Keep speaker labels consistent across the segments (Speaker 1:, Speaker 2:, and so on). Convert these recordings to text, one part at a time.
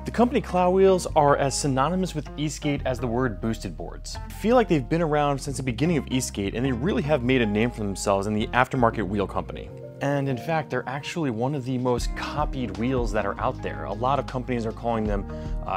Speaker 1: The company Cloudwheels are as synonymous with Eastgate as the word boosted boards. I feel like they've been around since the beginning of Eastgate, and they really have made a name for themselves in the aftermarket wheel company. And in fact, they're actually one of the most copied wheels that are out there. A lot of companies are calling them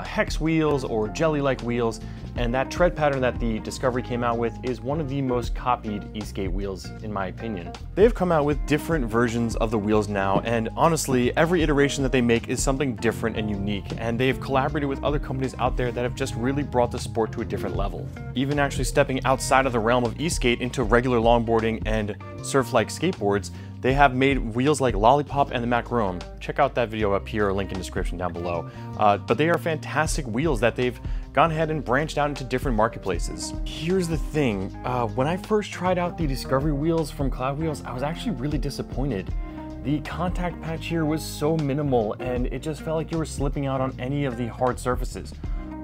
Speaker 1: hex wheels or jelly-like wheels, and that tread pattern that the Discovery came out with is one of the most copied Eastgate wheels, in my opinion. They've come out with different versions of the wheels now, and honestly, every iteration that they make is something different and unique, and they've collaborated with other companies out there that have just really brought the sport to a different level. Even actually stepping outside of the realm of Eastgate into regular longboarding and surf-like skateboards, they have made wheels like Lollipop and the Macaron. Check out that video up here, link in the description down below. But they are fantastic wheels that they've gone ahead and branched out into different marketplaces. Here's the thing, when I first tried out the Discovery wheels from Cloudwheels, I was actually really disappointed. The contact patch here was so minimal, and it just felt like you were slipping out on any of the hard surfaces.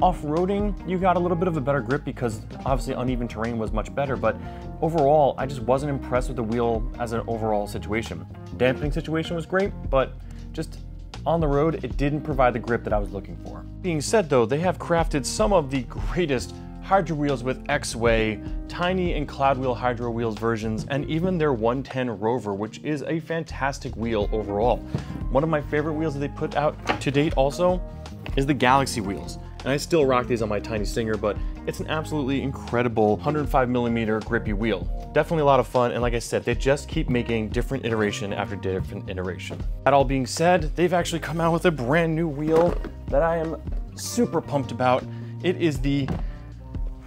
Speaker 1: Off-roading, you got a little bit of a better grip because obviously uneven terrain was much better, but overall, I just wasn't impressed with the wheel as an overall situation. Dampening situation was great, but just on the road, it didn't provide the grip that I was looking for. Being said though, they have crafted some of the greatest Hydro wheels with X-Way, Tiny and Cloudwheel Hydro wheels versions, and even their 110 Rover, which is a fantastic wheel overall. One of my favorite wheels that they put out to date also is the Galaxy wheels. And I still rock these on my Tiny Stinger, but it's an absolutely incredible 105mm grippy wheel. Definitely a lot of fun, and like I said, they just keep making different iteration after different iteration. That all being said, they've actually come out with a brand new wheel that I am super pumped about. It is the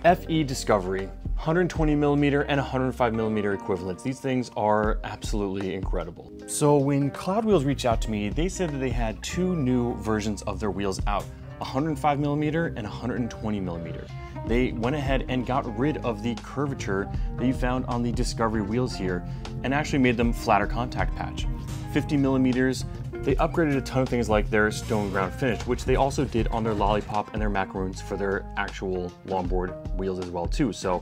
Speaker 1: FE Discovery, 120mm and 105mm equivalents. These things are absolutely incredible. So when Cloudwheels reached out to me, they said that they had two new versions of their wheels out, 105mm and 120mm. They went ahead and got rid of the curvature that you found on the Discovery wheels here and actually made them flatter contact patch. 50mm, they upgraded a ton of things like their stone ground finish, which they also did on their Lollipop and their Macaroons for their actual longboard wheels as well too. So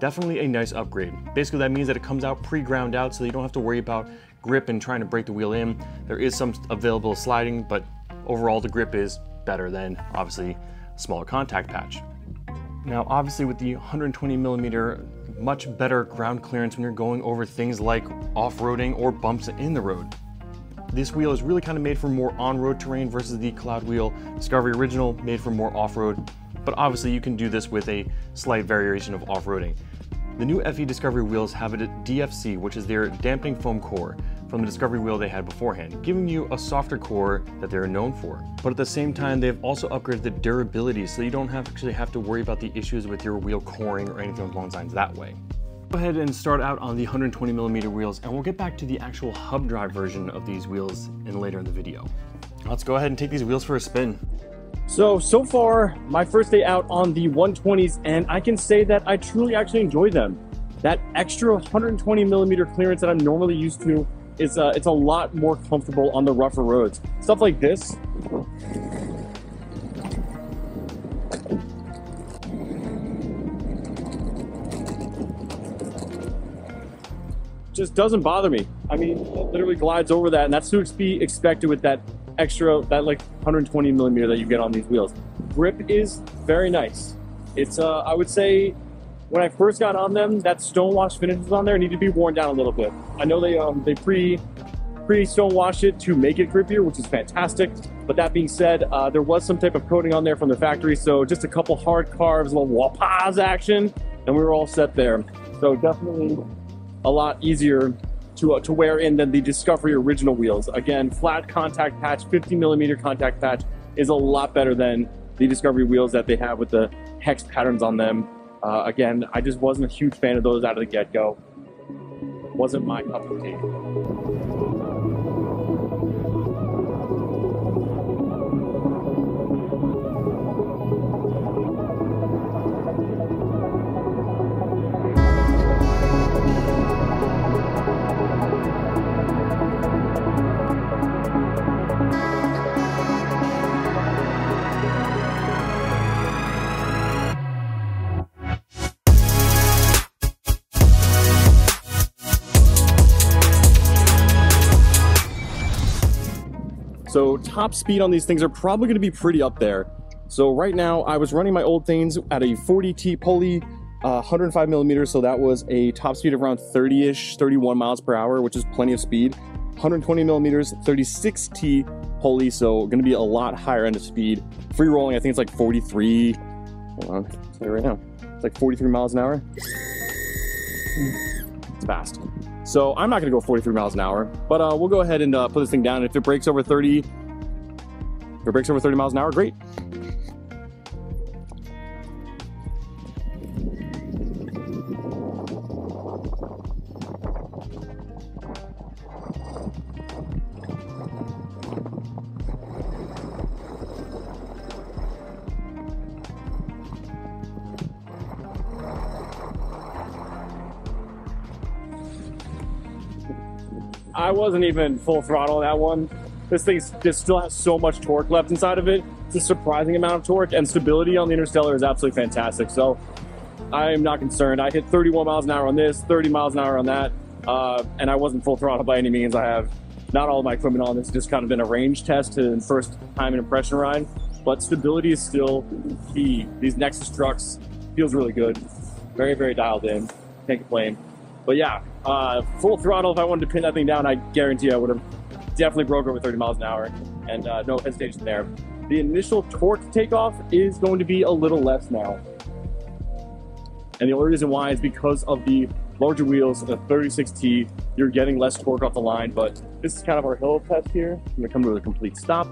Speaker 1: definitely a nice upgrade. Basically that means that it comes out pre-ground out, so you don't have to worry about grip and trying to break the wheel in. There is some available sliding, but overall the grip is better than obviously a smaller contact patch. Now obviously with the 120mm, much better ground clearance when you're going over things like off-roading or bumps in the road. This wheel is really kind of made for more on-road terrain versus the Cloudwheel Discovery Original made for more off-road, but obviously you can do this with a slight variation of off-roading. The new FE Discovery wheels have a DFC, which is their dampening foam core from the Discovery wheel they had beforehand, giving you a softer core that they're known for. But at the same time, they've also upgraded the durability, so you don't actually have to worry about the issues with your wheel coring or anything along those lines that way. Go ahead and start out on the 120mm wheels, and we'll get back to the actual hub drive version of these wheels later in the video. Let's go ahead and take these wheels for a spin.
Speaker 2: So far, my first day out on the 120s, and I can say that I truly actually enjoy them. That extra 120mm clearance that I'm normally used to is it's a lot more comfortable on the rougher roads. Stuff like this. Just doesn't bother me. I mean, it literally glides over that, and that's to be expected with that extra, that like 120mm that you get on these wheels. Grip is very nice. It's I would say when I first got on them, that stonewash finish was on there, needed to be worn down a little bit. I know they pre-stonewash it to make it grippier, which is fantastic. But that being said, there was some type of coating on there from the factory, so just a couple hard carves, a little wapaz action, and we were all set there. So definitely a lot easier to wear in than the Discovery original wheels. Again, flat contact patch, 50mm contact patch is a lot better than the Discovery wheels that they have with the hex patterns on them. Again, I just wasn't a huge fan of those out of the get-go. Wasn't my cup of tea. So top speed on these things are probably going to be pretty up there. So right now I was running my old things at a 40T pulley, 105 millimeters. So that was a top speed of around 30-ish, 31 miles per hour, which is plenty of speed. 120 millimeters, 36T pulley. So going to be a lot higher end of speed. Free rolling, I think it's like 43. Hold on, I'll tell you right now. It's like 43 miles an hour. It's fast. So I'm not going to go 43 miles an hour, but we'll go ahead and put this thing down. If it breaks over 30 miles an hour, great. I wasn't even full throttle on that one. This thing still has so much torque left inside of it. It's a surprising amount of torque, and stability on the Interstellar is absolutely fantastic. So I am not concerned. I hit 31 miles an hour on this, 30 miles an hour on that, and I wasn't full throttle by any means. I have not all of my equipment on this. It's just kind of been a range test to first time an impression ride, but stability is still key. These Nexus trucks feels really good. Very, very dialed in. Can't complain. But yeah, full throttle, if I wanted to pin that thing down, I guarantee I would have definitely broke over 30 miles an hour, and no hesitation there. The initial torque takeoff is going to be a little less now. And the only reason why is because of the larger wheels, the 36T, you're getting less torque off the line, but this is kind of our hill test here. I'm gonna come to a complete stop,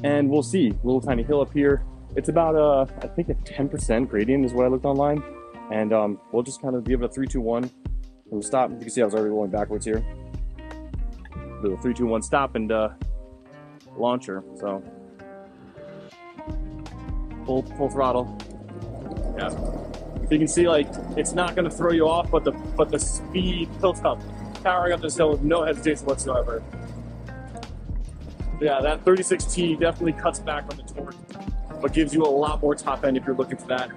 Speaker 2: and we'll see. A little tiny hill up here. It's about, I think a 10% gradient is what I looked online. And we'll just kind of give it a 3, 2, 1. We'll stop. You can see I was already rolling backwards here. Do a 3, 2, 1 stop and launcher. So full throttle. Yeah. So you can see, like, it's not going to throw you off, but the speed tilts up, powering up this hill with no hesitation whatsoever. Yeah, that 36T definitely cuts back on the torque, but gives you a lot more top end if you're looking for that.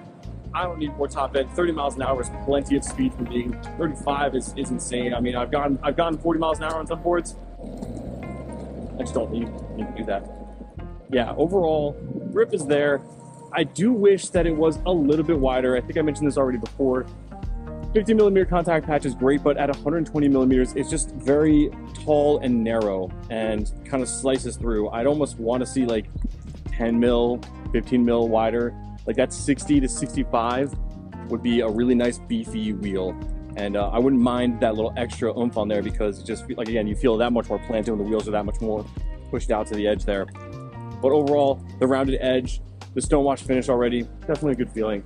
Speaker 2: I don't need more top end. 30 miles an hour is plenty of speed for me. 35 is insane. I mean, I've gone 40 miles an hour on some boards. I just don't need to do that. Yeah, overall, grip is there. I do wish that it was a little bit wider. I think I mentioned this already before. 50 millimeter contact patch is great, but at 120 millimeters, it's just very tall and narrow and kind of slices through. I'd almost want to see like 10 mil, 15 mil wider. Like that 60 to 65 would be a really nice beefy wheel. And I wouldn't mind that little extra oomph on there, because it just, like, again, you feel that much more planted when the wheels are that much more pushed out to the edge there. But overall, the rounded edge, the stonewash finish already, definitely a good feeling.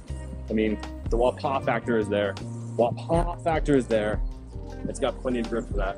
Speaker 2: I mean, the wah-pah factor is there. Wah-pah factor is there. It's got plenty of grip for that.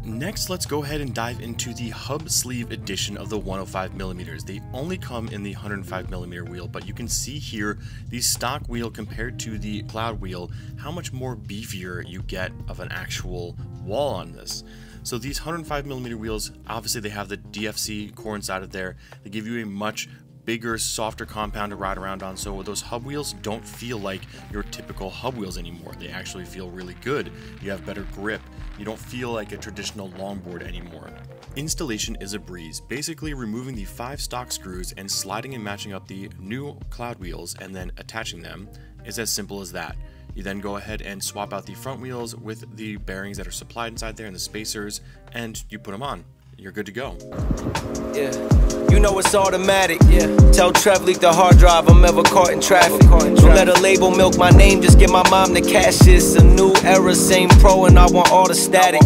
Speaker 1: Next, let's go ahead and dive into the hub sleeve edition of the 105mm. They only come in the 105mm wheel, but you can see here the stock wheel compared to the Cloudwheel, how much more beefier you get of an actual wall on this. So these 105mm wheels, obviously they have the DFC core inside of there. They give you a much bigger, softer compound to ride around on, so those hub wheels don't feel like your typical hub wheels anymore. They actually feel really good. You have better grip. You don't feel like a traditional longboard anymore. Installation is a breeze, basically removing the 5 stock screws and sliding and matching up the new Cloud wheels and then attaching them is as simple as that. You then go ahead and swap out the front wheels with the bearings that are supplied inside there and the spacers, and you put them on. You're good to go.
Speaker 3: Yeah, you know it's automatic. Yeah, tell Trev leak the hard drive. I'm ever caught in traffic. Don't let a label milk my name. Just get my mom to cash this. A new era, same pro, and I want all the static.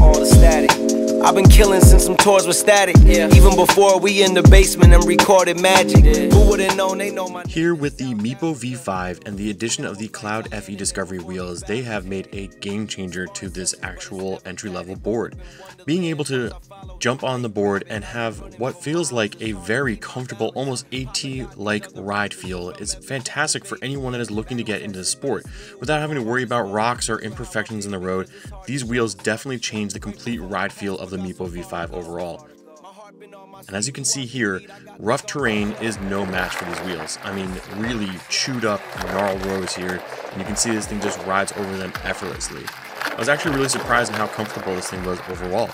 Speaker 3: I've been killing since some tours with static. Yeah. Even before we in the basement and recorded magic. Yeah. Who would've known? They know my.
Speaker 1: Here with the Meepo V5 and the addition of the Cloud FE Discovery wheels, they have made a game changer to this actual entry-level board. Being able to jump on the board and have what feels like a very comfortable, almost AT-like ride feel is fantastic for anyone that is looking to get into the sport. Without having to worry about rocks or imperfections in the road, these wheels definitely change the complete ride feel of the Meepo V5 overall. And as you can see here, rough terrain is no match for these wheels. I mean, really chewed up, gnarled roads here, and you can see this thing just rides over them effortlessly. I was actually really surprised at how comfortable this thing was overall.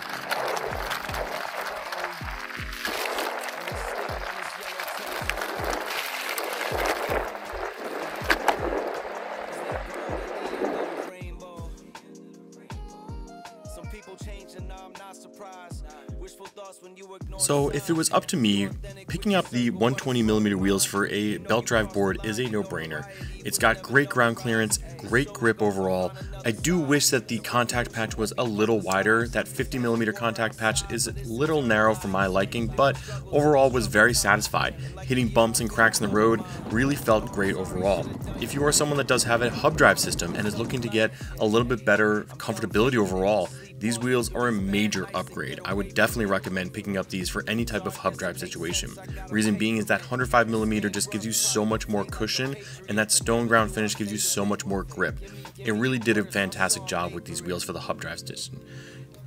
Speaker 1: So if it was up to me, picking up the 120mm wheels for a belt drive board is a no-brainer. It's got great ground clearance, great grip overall. I do wish that the contact patch was a little wider. That 50mm contact patch is a little narrow for my liking, but overall was very satisfied. Hitting bumps and cracks in the road really felt great overall. If you are someone that does have a hub drive system and is looking to get a little bit better comfortability overall, these wheels are a major upgrade. I would definitely recommend picking up these for any type of hub drive situation. Reason being is that 105mm just gives you so much more cushion, and that stone ground finish gives you so much more grip. It really did a fantastic job with these wheels for the hub drive edition.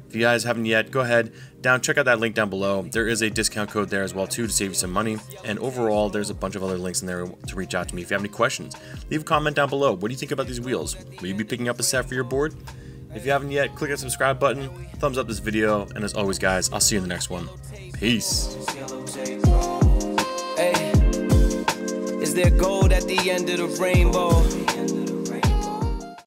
Speaker 1: If you guys haven't yet, go ahead, check out that link down below. There is a discount code there as well too to save you some money. And overall, there's a bunch of other links in there to reach out to me if you have any questions. Leave a comment down below. What do you think about these wheels? Will you be picking up a set for your board? If you haven't yet, click that subscribe button, thumbs up this video, and as always guys, I'll see you in the next one. Peace.
Speaker 3: Hey, is there gold at the end of the rainbow?